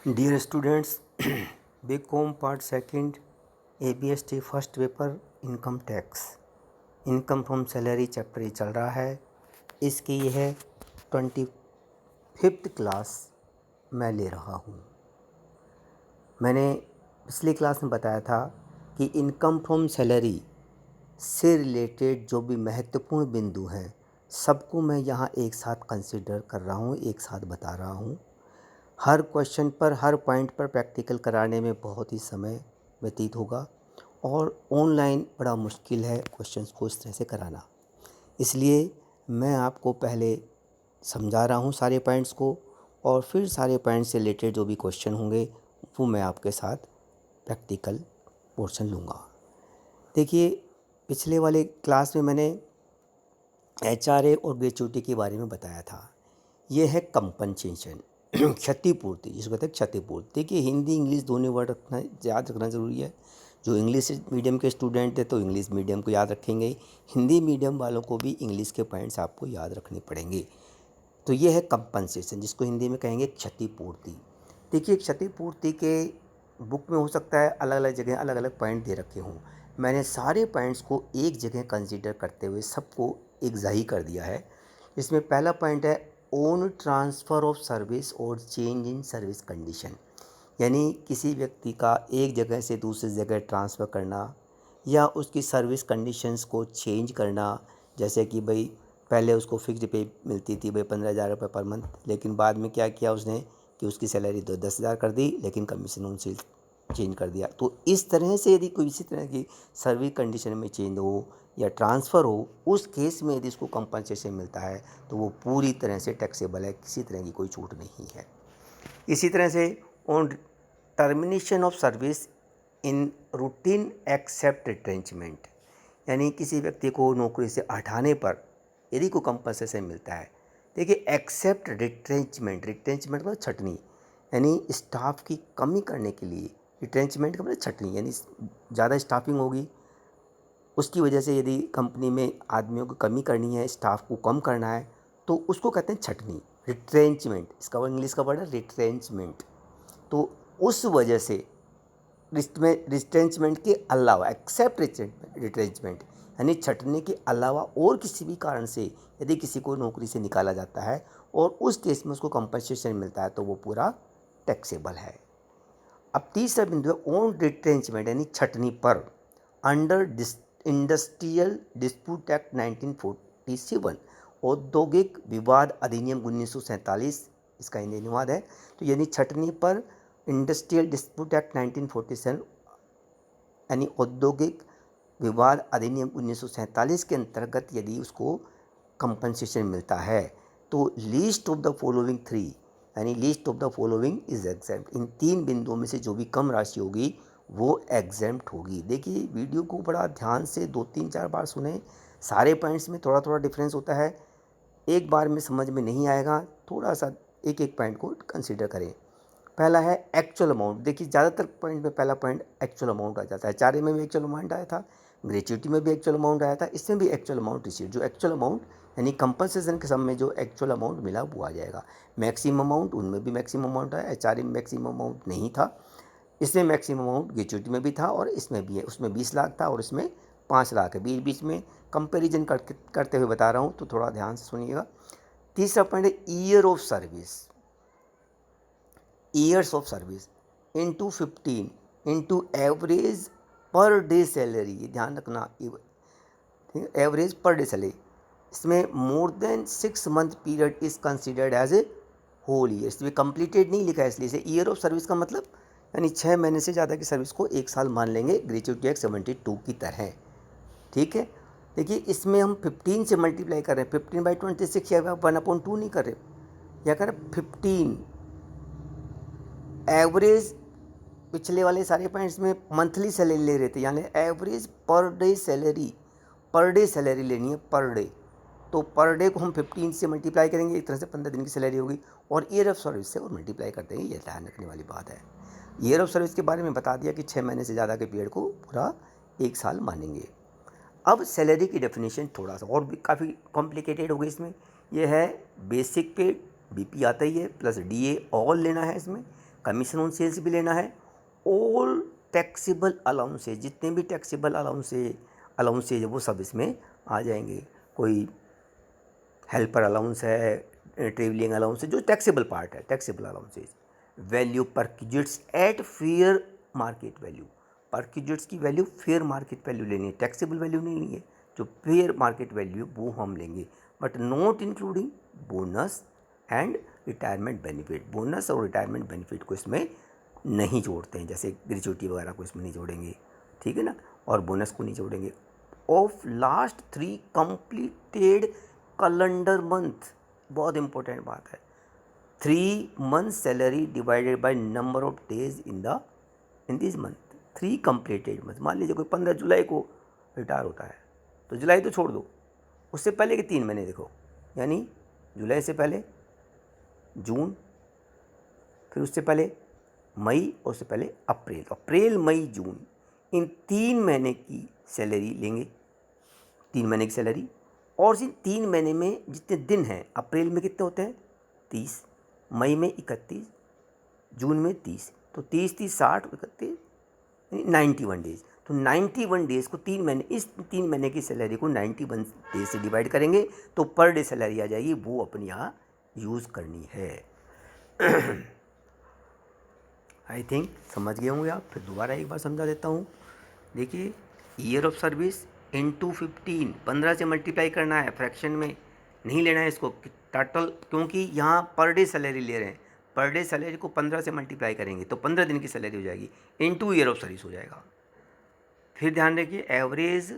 Dear students, BCom part second ABST first paper income tax, income from salary chapter ये चल रहा है। इसकी ये है 25th क्लास मैं ले रहा हूँ। मैंने पिछली क्लास में बताया था कि इनकम फ्रॉम सैलरी से रिलेटेड जो भी महत्वपूर्ण बिंदु हैं सबको मैं यहाँ एक साथ कंसिडर कर रहा हूँ, एक साथ बता रहा हूँ। हर क्वेश्चन पर, हर पॉइंट पर प्रैक्टिकल कराने में बहुत ही समय व्यतीत होगा और ऑनलाइन बड़ा मुश्किल है क्वेश्चंस को इस तरह से कराना। इसलिए मैं आपको पहले समझा रहा हूँ सारे पॉइंट्स को, और फिर सारे पॉइंट्स से रिलेटेड जो भी क्वेश्चन होंगे वो मैं आपके साथ प्रैक्टिकल पोर्शन लूँगा। देखिए, पिछले वाले क्लास में मैंने HRA और ग्रेच्युटी के बारे में बताया था। ये है कंपनसेशन, क्षतिपूर्ति, जिसको कहते हैं क्षतिपूर्ति। देखिए, हिंदी इंग्लिश दोनों वर्ड रखना, याद रखना ज़रूरी है। जो इंग्लिश मीडियम के स्टूडेंट है तो इंग्लिश मीडियम को याद रखेंगे, हिंदी मीडियम वालों को भी इंग्लिश के पॉइंट्स आपको याद रखने पड़ेंगे। तो ये है कंपनसेशन, जिसको हिंदी में कहेंगे क्षतिपूर्ति। देखिए, क्षतिपूर्ति के बुक में हो सकता है अलग अलग जगह अलग अलग पॉइंट दे रखे हों। मैंने सारे पॉइंट्स को एक जगह कंसीडर करते हुए सबको एक जाही कर दिया है। इसमें पहला पॉइंट है ओन ट्रांसफ़र ऑफ सर्विस और चेंज इन सर्विस कंडीशन, यानी किसी व्यक्ति का एक जगह से दूसरी जगह ट्रांसफ़र करना या उसकी सर्विस कंडीशंस को चेंज करना। जैसे कि भाई पहले उसको फिक्स्ड पे मिलती थी भाई 15,000 रुपये पर मंथ, लेकिन बाद में क्या किया उसने कि उसकी सैलरी तो 10,000 कर दी, लेकिन कमीशन उनसे चेंज कर दिया। तो इस तरह से यदि कोई इसी तरह की सर्विस कंडीशन में चेंज हो या ट्रांसफ़र हो, उस केस में यदि इसको कंपनसेशन मिलता है तो वो पूरी तरह से टैक्सेबल है, किसी तरह की कोई छूट नहीं है। इसी तरह से on termination of service in routine except retrenchment, यानी किसी व्यक्ति को नौकरी से हटाने पर यदि को कंपनसेशन मिलता है। देखिए, एक्सेप्ट रिट्रेंचमेंट, रिट्रेंचमेंट मतलब छटनी, यानी स्टाफ की कमी करने के लिए। रिट्रेंचमेंट का मतलब छटनी, यानी ज़्यादा स्टाफिंग होगी, उसकी वजह से यदि कंपनी में आदमियों की कमी करनी है, स्टाफ को कम करना है, तो उसको कहते हैं छटनी, रिट्रेंचमेंट। इसका वर्ड इंग्लिश का वर्ड है रिट्रेंचमेंट। तो उस वजह से रिट्रेंचमेंट के अलावा, एक्सेप्ट रिट्रेंचमेंट यानी छटने के अलावा और किसी भी कारण से यदि किसी को नौकरी से निकाला जाता है और उस केस में उसको कंपनसेशन मिलता है तो वो पूरा टैक्सेबल है। अब तीसरा बिंदु है ऑन रिट्रेंचमेंट, यानी छटनी पर अंडर इंडस्ट्रियल डिस्प्यूट एक्ट 1947, औद्योगिक विवाद अधिनियम 1947, इसका हिंदी अनुवाद है। तो यानी छटनी पर इंडस्ट्रियल डिस्प्यूट एक्ट 1947 यानी औद्योगिक विवाद अधिनियम 1947 के अंतर्गत यदि उसको कंपनसेशन मिलता है तो least of the following three, यानी least of the following is exempt. इन तीन बिंदुओं में से जो भी कम राशि होगी वो एग्जेम्प्ट होगी। देखिए, वीडियो को बड़ा ध्यान से 2-3-4 बार सुने। सारे पॉइंट्स में थोड़ा थोड़ा डिफरेंस होता है, एक बार में समझ में नहीं आएगा, थोड़ा सा एक एक पॉइंट को कंसीडर करें। पहला है एक्चुअल अमाउंट। देखिए, ज़्यादातर पॉइंट में पहला पॉइंट एक्चुअल अमाउंट आ जाता है। HRA में भी एक्चुअल अमाउंट आया था, ग्रेच्युटी में भी एक्चुअल अमाउंट आया था, इसमें भी एक्चुअल अमाउंट रिसीव। जो एक्चुअल अमाउंट यानी कंपनसेशन के समय जो एक्चुअल अमाउंट मिला वो आ जाएगा। मैक्सिमम अमाउंट, उनमें भी मैक्सिमम अमाउंट आया। HRA में मैक्सिमम अमाउंट नहीं था, इसमें मैक्सिमम अमाउंट ग्रेच्युटी में भी था और इसमें भी है। उसमें 20 लाख था और इसमें 5 लाख है। बीच बीच में कंपेरिजन करते हुए बता रहा हूँ, तो थोड़ा ध्यान से सुनिएगा। तीसरा पॉइंट है year of service, years of service into 15 into average per day salary. ये ध्यान रखना, एवरेज पर डे सैलरी। इसमें more than 6 month period is considered as a whole year. इसमें कंप्लीटेड नहीं लिखा है, इसलिए इसे ईयर ऑफ सर्विस का मतलब यानी 6 महीने से ज़्यादा की सर्विस को 1 साल मान लेंगे, ग्रेच्युटी एक्ट 72 की तरह। ठीक है। देखिए, इसमें हम 15 से मल्टीप्लाई कर रहे हैं, 15/26 या 1/2 नहीं कर रहे, या कर 15 एवरेज। पिछले वाले सारे पॉइंट्स में मंथली सैलरी ले रहे थे, यानी एवरेज पर डे सैलरी, पर डे सैलरी लेनी है पर डे। तो पर डे को हम 15 से मल्टीप्लाई करेंगे, एक तरह से 15 दिन की सैलरी होगी, और ईयर ऑफ सर्विस से और मल्टीप्लाई कर देंगे। ये ध्यान रखने वाली बात है। ईयर ऑफ सर्विस के बारे में बता दिया कि 6 महीने से ज़्यादा के पीरियड को पूरा 1 साल मानेंगे। अब सैलरी की डेफिनेशन थोड़ा सा और भी काफ़ी कॉम्प्लिकेटेड हो गई इसमें। यह है बेसिक पे, BP आता ही है, प्लस DA ऑल लेना है इसमें, कमीशन ऑन सेल्स भी लेना है, ऑल टैक्सेबल अलाउंसेज, जितने भी टैक्सेबल अलाउंसेज है वो सब इसमें आ जाएंगे। कोई हेल्पर अलाउंस है, ट्रेवलिंग अलाउंस है, जो टैक्सेबल पार्ट है, टैक्सेबल अलाउंसेज। वैल्यू पर क्यूजिट्स एट फेयर मार्केट वैल्यू, पर क्यूजिट्स की वैल्यू फेयर मार्केट वैल्यू लेनी है, टैक्सेबल वैल्यू नहीं लेनी है। जो फेयर मार्केट वैल्यू वो हम लेंगे, but not including bonus and retirement benefit. Bonus और रिटायरमेंट बेनिफिट को इसमें नहीं जोड़ते हैं, जैसे ग्रेजुएटी वगैरह को इसमें नहीं जोड़ेंगे, ठीक है ना, और बोनस को नहीं जोड़ेंगे। Of last 3 completed calendar month, बहुत इंपॉर्टेंट बात है। 3 month salary divided by number of days in this month. 3 completed month, मान लीजिए कोई 15 जुलाई को रिटायर होता है, तो जुलाई तो छोड़ दो, उससे पहले के 3 महीने देखो, यानी जुलाई से पहले जून, फिर उससे पहले मई, और उससे पहले अप्रैल। अप्रैल मई जून, इन 3 महीने की सैलरी लेंगे, 3 महीने की सैलरी। और इस 3 महीने में जितने दिन हैं, अप्रैल में कितने होते हैं 30, मई में 31, जून में 30, तो 30 30 60 31 91 डेज। तो 91 डेज़ को 3 महीने, इस 3 महीने की सैलरी को 91 डेज से डिवाइड करेंगे तो पर डे सैलरी आ जाएगी, वो अपनी यहाँ यूज़ करनी है। आई थिंक समझ गए होंगे आप, फिर दोबारा एक बार समझा देता हूँ। देखिए, ईयर ऑफ सर्विस इंटू 15 से मल्टीप्लाई करना है, फ्रैक्शन में नहीं लेना है इसको टोटल, क्योंकि यहाँ पर डे सैलरी ले रहे हैं। पर डे सैलरी को 15 से मल्टीप्लाई करेंगे तो 15 दिन की सैलरी हो जाएगी, इंटू ईयर ऑफ सर्विस हो जाएगा। फिर ध्यान रखिए, एवरेज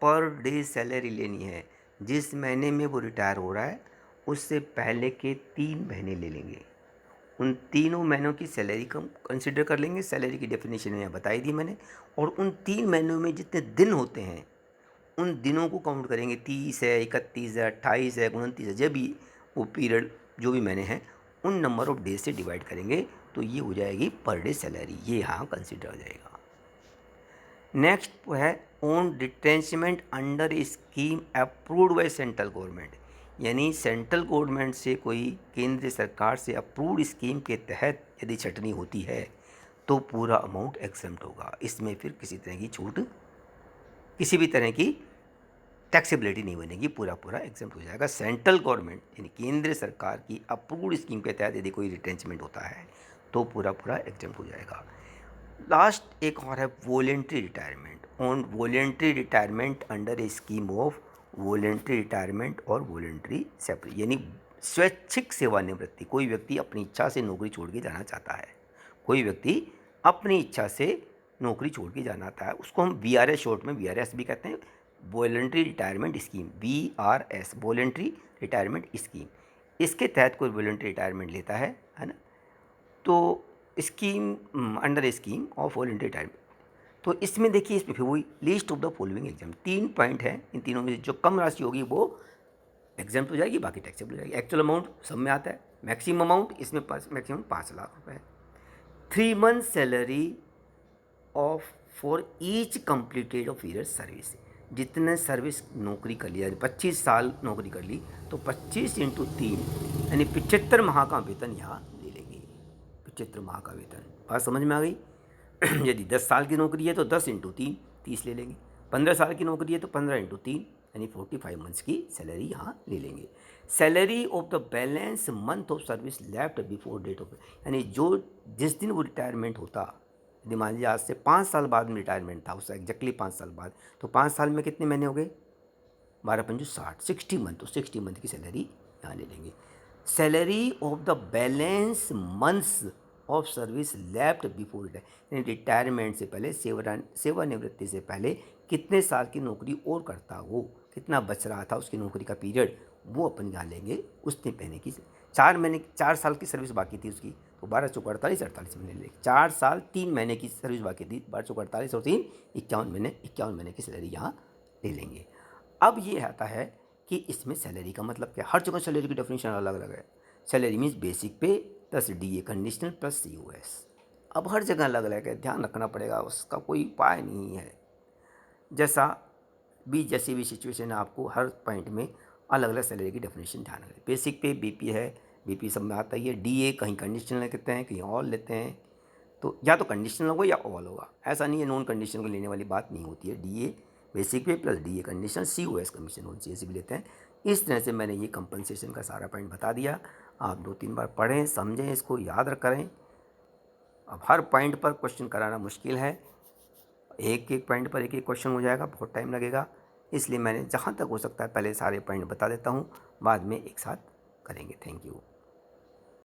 पर डे सैलरी लेनी है, जिस महीने में वो रिटायर हो रहा है उससे पहले के 3 महीने ले लेंगे, उन तीनों महीनों की सैलरी को कंसिडर कर लेंगे। सैलरी की डेफिनेशन यहाँ बताई दी मैंने, और उन 3 महीनों में जितने दिन होते हैं उन दिनों को काउंट करेंगे, 30 है, 31 है, 28 है, 29 है, जब भी वो पीरियड जो भी महीने हैं उन नंबर ऑफ डेज से डिवाइड करेंगे तो ये हो जाएगी पर डे सैलरी, ये यहाँ कंसिडर हो जाएगा। नेक्स्ट है on retrenchment under scheme approved by central government, यानी सेंट्रल गवर्नमेंट से कोई केंद्र सरकार से अप्रूव्ड स्कीम के तहत यदि छटनी होती है तो पूरा अमाउंट एग्जम्प्ट होगा। इसमें फिर किसी तरह की छूट, किसी भी तरह की टैक्सेबिलिटी नहीं बनेगी, पूरा पूरा एग्जम्प्ट हो जाएगा। सेंट्रल गवर्नमेंट यानी केंद्र सरकार की अप्रूव्ड स्कीम के तहत यदि कोई रिट्रेंचमेंट होता है तो पूरा पूरा एग्जम्प्ट हो जाएगा। लास्ट एक और है voluntary retirement, on voluntary retirement under A scheme of voluntary retirement और वॉलेंट्री सेपरेट, यानी स्वैच्छिक सेवानिवृत्ति। कोई व्यक्ति अपनी इच्छा से नौकरी छोड़ के जाना चाहता है, कोई व्यक्ति अपनी इच्छा से नौकरी छोड़ के जाना चाहता है, उसको हम VRS शॉर्ट में VRS भी कहते हैं, voluntary retirement scheme, VRS voluntary retirement scheme. इसके तहत कोई वॉलेंट्री रिटायरमेंट लेता है ना, तो scheme under scheme of voluntary retirement, तो इसमें देखिए, इसमें फिर वही list of the following exam, 3 point है, इन तीनों में जो कम राशि होगी वो एग्जाम हो जाएगी, बाकी टैक्सेबल हो जाएगी। एक्चुअल अमाउंट सब में आता है, मैक्सिमम अमाउंट इसमें मैक्सिमम 5 लाख रुपए है। 3 month salary of for each completed of year service, जितने सर्विस नौकरी कर लिया, 25 साल नौकरी कर ली तो 25 × 3 यानी 75 माह का वेतन यहाँ ले लेंगे, 75 माह का वेतन। बात समझ में आ गई? यदि 10 साल की नौकरी है तो 10 × 3 30 ले लेंगे, 15 साल की नौकरी है तो 15 × 3 यानी 45 मंथ्स की सैलरी यहाँ ले लेंगे। Salary of the balance month of service left before date of, यानी जो जिस दिन वो रिटायरमेंट होता, यदि मान लीजिए आज से 5 साल बाद में रिटायरमेंट था, उससे एग्जैक्टली 5 साल बाद, तो 5 साल में कितने महीने हो गए, 12 पंजू 60, 60 मंथ, तो 60 मंथ की सैलरी यहाँ ले लेंगे। Salary of the balance months of service left before retire, यानी रिटायरमेंट से पहले, सेवानिवृत्ति से पहले कितने साल की नौकरी और करता, वो कितना बच रहा था उसकी नौकरी का पीरियड, वो अपन यहाँ लेंगे। उसने महीने की 4 साल की सर्विस बाकी थी उसकी, तो 12 चौक 48 महीने ले, 4 साल 3 महीने की सर्विस बाकी थी, 12 चौक 48 और 3 51 महीने की सैलरी यहाँ ले लेंगे। अब ये आता है कि इसमें सैलरी का मतलब क्या, हर जगह सैलरी की डेफिनेशन अलग अलग है। सैलरी मीन्स बेसिक पे plus DA conditional plus COS, अब हर जगह अलग अलग है, ध्यान रखना पड़ेगा, उसका कोई उपाय नहीं है। जैसी भी सिचुएशन है, आपको हर पॉइंट में अलग अलग सैलरी की डेफिनेशन ध्यान रखें। बेसिक पे BP है, बीपी सब में आता ही है। डीए कहीं कंडीशनल लेते हैं, कहीं ऑल लेते हैं, तो या तो कंडीशनल होगा या ऑल होगा, ऐसा नहीं है। नॉन कंडीशनल को लेने वाली बात नहीं होती है। डीए बेसिक पे plus DA conditional, COS commission होनी चाहिए, ऐसे भी लेते हैं। इस तरह से मैंने ये कंपनसेशन का सारा पॉइंट बता दिया। आप 2-3 बार पढ़ें, समझें, इसको याद करें। अब हर पॉइंट पर क्वेश्चन कराना मुश्किल है, एक एक पॉइंट पर एक एक क्वेश्चन हो जाएगा, बहुत टाइम लगेगा। इसलिए मैंने जहाँ तक हो सकता है पहले सारे पॉइंट बता देता हूँ, बाद में एक साथ करेंगे। Thank you.